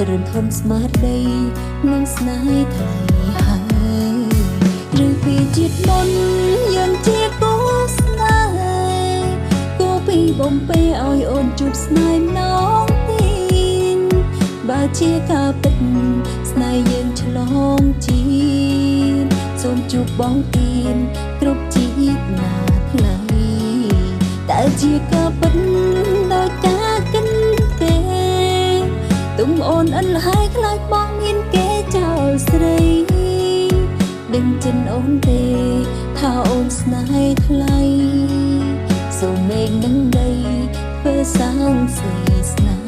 រន្ធន់ស្មារតីនឹងស្នេហ៍ថ្លៃហើយឬពីជាតិមុនយើងជាគូស្នេហ៍គូពីបំពេឲ្យអូនជួបស្នេហ៍ម្ដងទៀតបើជាការពិតស្នេហ៍យើងឆ្លងជាតិសូមជួបបងទៀនគ្រប់ជាតិណាថ្លៃតែជាការពិតដោយការកិនទេទុំអូនអិនលហើយខ្លាចបងមានគេចោលស្រីដឹងចិនអូនទេថាអូនស្នេហ៍ថ្លៃសូមមេឃនឹងដីធ្វើសាងសេស្នេហ៍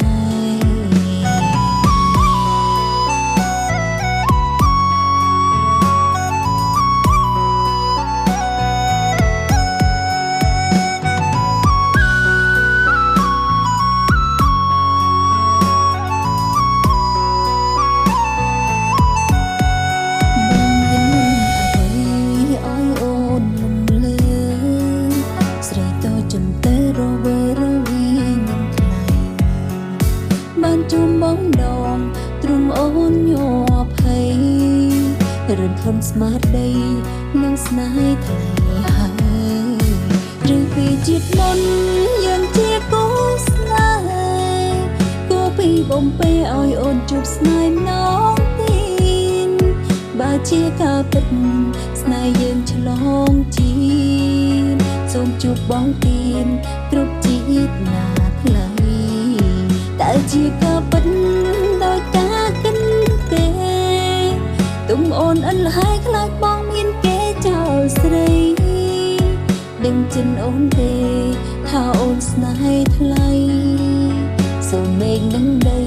ជុំបងដងទ្រង់អូនញាប់ហើយរន្ធន់ស្មារតីនឹងស្នេហ៍ថ្លៃហើយឬពីជាតិមុនយើងជាគូស្នេហ៍គូពីបំពេឲ្យអូនជួបស្នេហ៍ម្ដងទៀតបើជាការពិតស្នេហ៍យើងឆ្លងជាតិសូមជួបបងទៀនគ្រប់ជាតិណាថ្លៃតែជាការពិតដោយការកិនទេទុំអូនអិនលហើយខ្លាចបងមានគេចោលស្រីដឹងចិនអូនទេថាអូនស្នេហ៍ថ្លៃសូមមេឃនឹងដី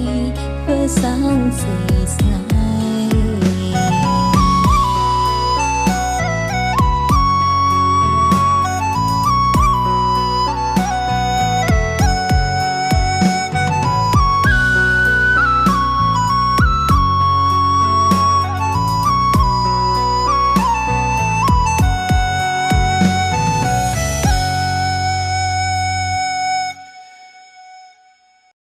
ធ្វើសាងសេស្នេហ៍